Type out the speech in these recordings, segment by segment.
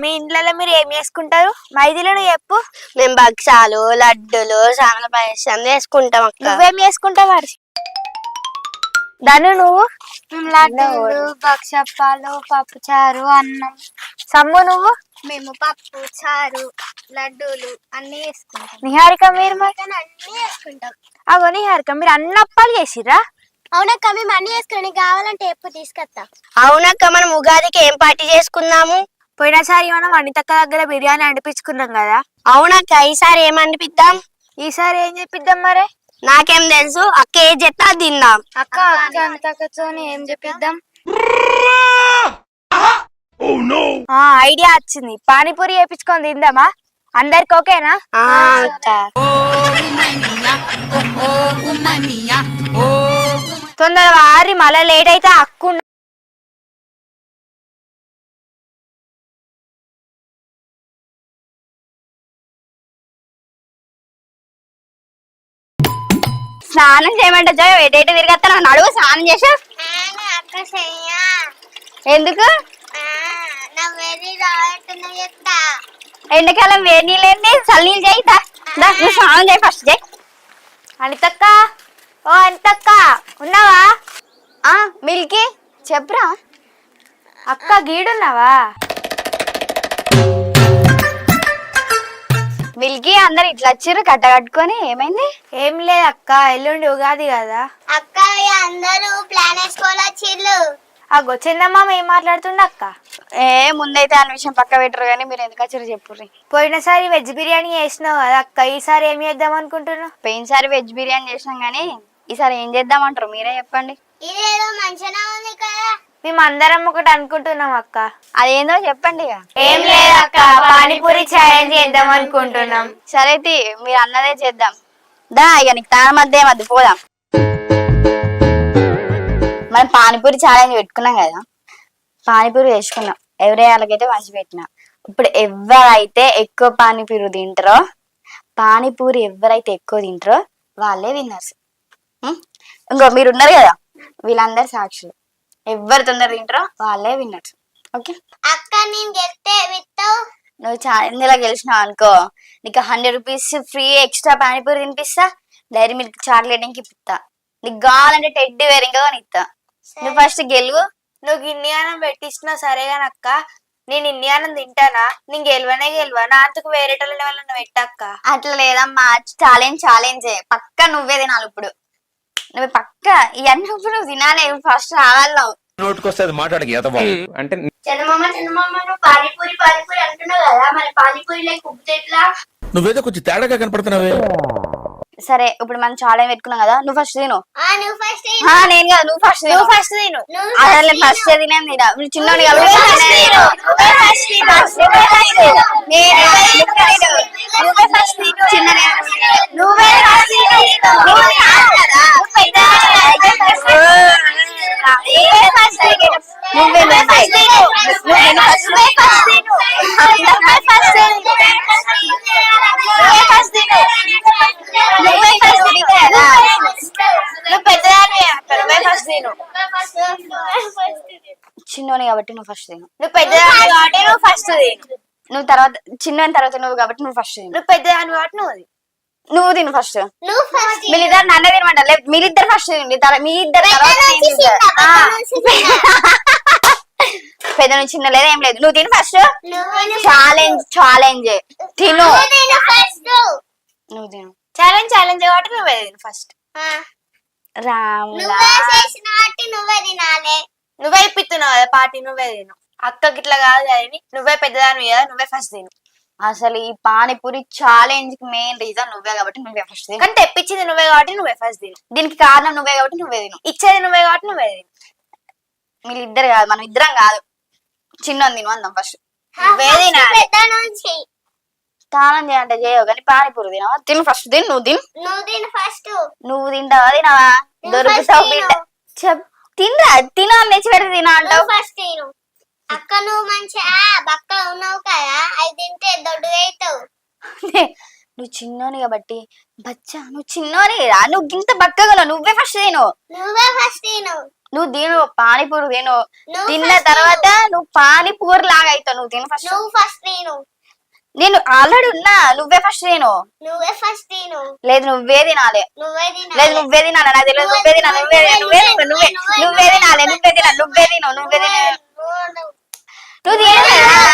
మీ ఇంట్లో మీరు ఏం చేసుకుంటారు? మైదిలో చెప్పు. మేము భక్షాలు, లడ్డులు, సామల పాయసం చేసుకుంటాం అక్క. నువ్వేం చేసుకుంటావు? ధను నువ్వు? లడ్డూలు, భక్షప్పాలు, పప్పు చారు, అన్నం. సమ్ము నువ్వు? మేము పప్పు చారు, లడ్డూలు అన్ని వేసుకుంటాం. నిహారిక మీరు? అన్ని వేసుకుంటాం. అగో నిహారిక మీరు అన్ని అప్పాలు చేసిరా? అవునక్క, మేము అన్ని వేసుకుని కావాలంటే ఎప్పుడు తీసుకొస్తా. అవునక్క, మనం ఉగాదికి ఏం పార్టీ చేసుకుందాము? పోయినసారి మనం అనితక్క దగ్గర బిర్యానీ అనిపించుకున్నాం కదా. అవునక్క, ఈసారి ఏం అనిపిద్దాం? ఈసారి ఏం చెప్పిద్దాం మరి? నాకేం తెలుసు, అక్క ఏం చెప్తా తిందాం. అక్క అనితక్కతో ఏం చెప్పిద్దాం? ఐడియా వచ్చింది, పానీపూరి వేపించుకొని తిందామా? అందరికి ఓకేనా? తొందరగా ఆరి మళ్ళీ లేట్ అయితే అక్కు స్నానం చేయమంటే ఎటు తిరిగేస్తా నడువు స్నానం చేసా. ఎందుకు? ఎండాకాలం వేడి నీళ్ళేంటి, చల్ల నీళ్ళు చేయితా. నువ్వు స్నానం చేయి ఫస్ట్ చేయి. అనితక్క, ఓ అనితక్క ఉన్నావా? మిల్కీ చెప్పురా. అక్క గీడున్నావా? మిల్కీ అందరు ఇట్లా వచ్చిర్రు కట్ట కట్టుకొని. ఏమైంది? ఏం లేదు అక్క, ఎల్లుండి ఉగాది కదా. అక్క అందరూ ప్లాన్ వేసుకోవాలి వచ్చిర్రు. అగో చందమామ ఏం మాట్లాడుతుండ అక్క? ముందైతే అన్న విషయం పక్క పెట్టరు కానీ మీరు ఎందుకు వచ్చారు చెప్పుర్రి. పోయినసారి వెజ్ బిర్యానీ చేసినావు కదా అక్క, ఈసారి ఏం చేద్దాం అనుకుంటున్నావు? పోయినసారి వెజ్ బిర్యానీ చేసినాం కానీ ఈసారి ఏం చేద్దామంటారు మీరే చెప్పండి. ఇదేదో మంచిగా ఉంది కదా. మేము అందరం ఒకటి అనుకుంటున్నాం అక్క. అదేందో చెప్పండి ఇక. ఏం లేదు అక్క, పానీపూరి ఛాలెంజ్ చేద్దాం అనుకుంటున్నాం. సరే మీరు అన్నదే చేద్దాం. దా ఇక నీకు తాన మధ్య మధ్య పోదాం. మనం పానీపూరి ఛాలెంజ్ పెట్టుకున్నాం కదా, పానీపూరి వేసుకున్నాం. ఎవరైతే మంచి పెట్టినా. ఇప్పుడు ఎవరైతే ఎక్కువ పానీపూరి తింటారో, పానీపూరి ఎవరైతే ఎక్కువ తింటారో వాళ్ళే విన్నర్స్. ఇంకో మీరు ఉన్నారు కదా, వీళ్ళందరు సాక్షులు. ఎవరు తొందర తింటారో వాళ్ళే విన్నర్స్. ఓకే అక్క, నేను గెలిస్తే విత్తావు. నువ్వు ఛాలెంజ్ ఇలా గెలిచినావు అనుకో, నీకు 100 రూపీస్ ఫ్రీ ఎక్స్ట్రా పానీపూరి తినిపిస్తా, డైరీ మిల్క్ చాక్లెట్ ఇంక ఇస్తా. నీకు కావాలంటే టెడ్డీ వేర్ ఇంకా ఇస్తా. నువ్వు ఫస్ట్ గెలువు. నువ్వు గిన్నెయానం పెట్టిస్తున్నా సరేగానక్క, నేను ఇన్నియానం తింటానా? నేను గెలవా నా అంతకు వేరే వాళ్ళని పెట్టక్క. అట్లా లేదమ్మా, ఛాలెంజ్ పక్క నువ్వే తినాలి. ఇప్పుడు నువ్వు పక్క ఇవన్నీ నువ్వు తినాలి. ఫస్ట్ రావాలి. నోటుకొస్తే మాట్లాడకి అంటే చందమామ నువ్వు పానీపూరి అంటున్నావు కదా, మరి పానీపూరి ఎట్లా? నువ్వేదో కొంచెం తేడాగా కనపడుతున్నావే. సరే ఇప్పుడు మనం ఛాలెంజ్ పెట్టుకున్నాం కదా, నువ్వు ఫస్ట్ తిను. నేను ఫస్ట్ నేను కదా, నువ్వు ఫస్ట్ తిను. అసలు ఫస్ట్ తినేది తినా, చిన్నోడు చిన్నోని కాబట్టి నువ్వు ఫస్ట్ తిను. నువ్వు పెద్దదాన్ని కాబట్టి నువ్వు ఫస్ట్ తిను. నువ్వు తర్వాత చిన్న తర్వాత నువ్వు కాబట్టి నువ్వు ఫస్ట్ తిను. నువ్వు పెద్దదాన్ని కాబట్టి నువ్వు తిను ఫస్ట్. మీరిద్దరు నన్నే తినమంటారు. మీరిద్దరు ఫస్ట్ తినండి, మీ ఇద్దరు పెద్ద నుంచి చిన్న లేదా ఏం లేదు. నువ్వు తిను ఫస్ట్. ఛాలెంజ్ తిను. నువ్వు తిను. ఛాలెంజ్ కాబట్టి నువ్వే తిను ఫస్ట్. నువ్వే ఇప్పిస్తున్నావు కదా పార్టీ, నువ్వే తిను. అక్కకి ఇట్లా కాదు కానీ నువ్వే పెద్దదాన్ని కదా, నువ్వే ఫస్ట్ తిను. అసలు ఈ పానీపూరి ఛాలెంజ్ కి మెయిన్ రీజన్ నువ్వే కాబట్టి నువ్వే ఫస్ట్ తిను. కానీ తెప్పించింది నువ్వే కాబట్టి నువ్వే ఫస్ట్ తిను. దీనికి కారణం నువ్వే కాబట్టి నువ్వే తిను. ఇచ్చేది నువ్వే కాబట్టి నువ్వే తిను. వీళ్ళిద్దరు కాదు, మనం ఇద్దరం కాదు. చిన్న తిను అందాం ఫస్ట్. నువ్వే తినాలి. స్నానం చేయంటే చేయవు కానీ పానీపూరి తినవా? తిను ఫస్ట్ తిను. నువ్వు ఫస్ట్. నువ్వు తింటావా? తినవా? దొరుకుతావు బిడ్డ. తినరా? తినా నెచ్చి పెడితే తినా అంటావు. ఫస్ట్ తిను అక్క. నువ్వు మంచిగా బక్క ఉన్నావు కదా, అది తింటే దొడ్డుగా అవుతావు. నువ్వు చిన్నోని కాబట్టి బచ్చా, నువ్వు చిన్నోని రా, నువ్వు ఇంత బక్కగా నువ్వే ఫస్ట్ తిను. నువ్వు తిను పానీపూరి తిను. నువ్వు తిన్న first తర్వాత నువ్వు పానీపూరి లాగా అవుతావు. నువ్వు తిను ఫస్ట్. నువ్వు ఫస్ట్ తిను. నేను ఆల్రెడీ ఉన్నా, నువ్వే ఫస్ట్ తిను. నువ్వే ఫస్ట్ తిను. లేదు నువ్వే తినాలి. నువ్వే లేదు తినాలి. నువ్వే తినాలి. నాకు తెలియదు. నువ్వే తినాలి. నువ్వే నువ్వే నువ్వే నువ్వే తినాలి. నువ్వే తినాలి. నువ్వే తిను. నువ్వే తిను. నువ్వు తిను కదా.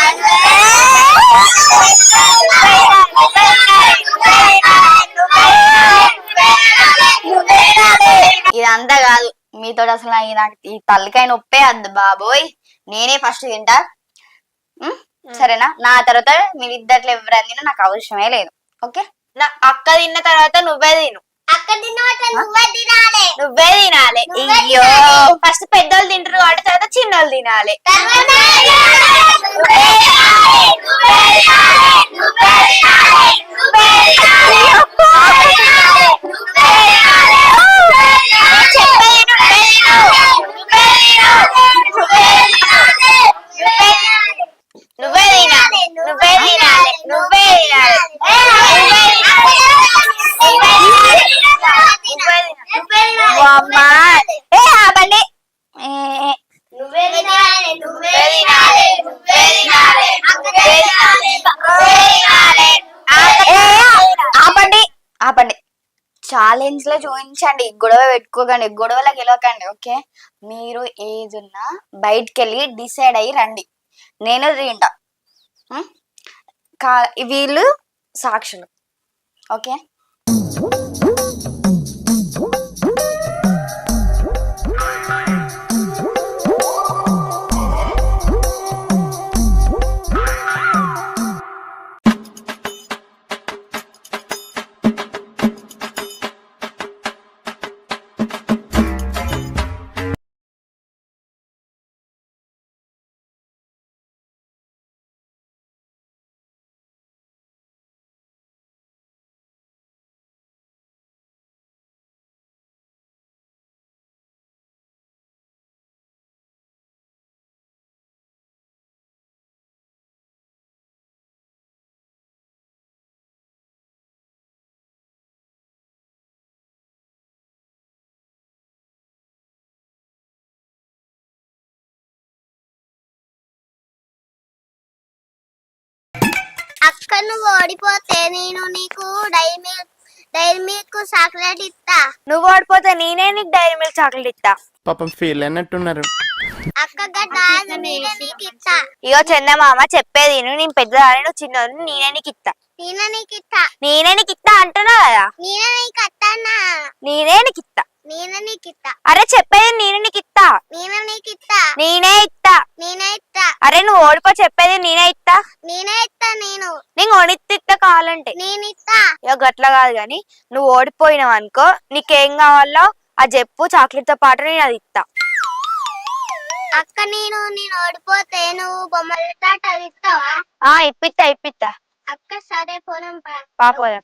ఇదంతా కాదు మీతో అసలు నాకు ఈ తలకాయ నొప్పే అద్దు బాబోయ్. నేనే ఫస్ట్ తింటా. సరేనా? నా తర్వాత మీరు ఇద్దట్లో ఎవరని తిన్నా నాకు అవసరమే లేదు. ఓకే? నా అక్క తిన్న తర్వాత నువ్వే తిను. అక్క తిన్నవాట నువ్వే తినాలి. నువ్వే తినాలి. నువ్వే అయ్యో ఫస్ట్ పెద్దోళ్ళు తింటారు కాబట్టి తర్వాత చిన్నోళ్ళు తినాలి. తర్వాత నువ్వే తినాలి. నువ్వే తినాలి. నువ్వే తినాలి. నువ్వే తినాలి. నువ్వే తినాలి. నువ్వే తినాలి. చెప్పేది నువ్వే తిను. నువ్వే తినాలి. నువ్వే తినాలి. నువ్వే తినాలి. నువ్వే తినాలి. నువ్వే తినాలి. అమ్మా ఏ ఆపండి. నువ్వే తినాలి. నువ్వే తినాలి. నువ్వే తినాలి. నువ్వే తినాలి. నువ్వే తినాలి. ఏ, ఆపండి ఆపండి. ఛాలెంజ్ లో చూపించండి. గొడవ పెట్టుకోకండి. గొడవలకు గెలవకండి. ఓకే? మీరు ఏదున్నా బయటికి వెళ్ళి డిసైడ్ అయ్యి రండి. నేను తింటా. ఉం? వీళ్ళు సాక్షులు. ఓకే? అక్క నువ్వు ఓడిపోతే నేను నీకు డైరీ మిల్క్ చాక్లెట్ ఇస్తా. నువ్వు ఓడిపోతే నేనే నీకు డైరీ మిల్క్ చాక్లెట్ ఇస్తా. పాపం ఫీల్ అయినట్టున్నారు. అక్క గడ్డ నేనే నీకు ఇస్తా. ఇగో చందమామ చెప్పేది విను. నేను పెద్దదాన్ని, నువ్వు చిన్నదాన్ని. నేనే నీకు ఇస్తా. నేనే నీకు ఇస్తా. నేనే నీకు ఇస్తా అంటున్నా కదా. నేనే నీకు అత్తానా. నేనే నీకు ఇస్తా. నేనే నీకు ఇస్తా. అరే చెప్పేది నేనే నీకు ఇస్తా. నేనే నీకు ఇస్తా. నేనే ఇస్తా. నేనే ఇస్తా. అరే నువ్వు ఓడిపో చెప్పేది నేనే ఇస్తా. నేనే ఇస్తా. నేను ఓడిస్తా కావాలంటే. నేను ఇస్తా. ఇక గట్ల కాదు గాని నువ్వు ఓడిపోయినావు అనుకో, నీకేం కావాలో అది చెప్పు. చాక్లెట్ తో పాటు నేను అది ఇస్తా. అక్క నేను ఓడిపోతే నువ్వు బొమ్మల తాట ఇస్తావా? ఇప్పిస్తా. అక్క సరే పోదాం పాపోదా.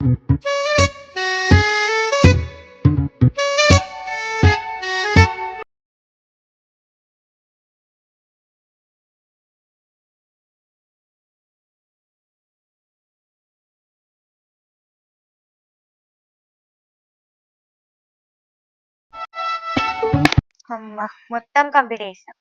అమ్మా మొత్తం కంప్లీట్ చేసా.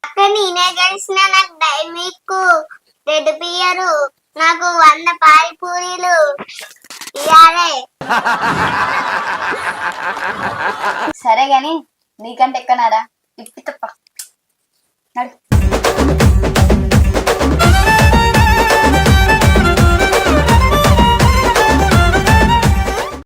అక్క నేనే గెలిచిన. నాకు డైరీ మిల్క్ రెడ్ పియరు, నాకు 100 పానీపూరీలు ఇయాలే సరే గాని నీకంటే ఎక్కువనారా ఇప్పి తప్ప నడు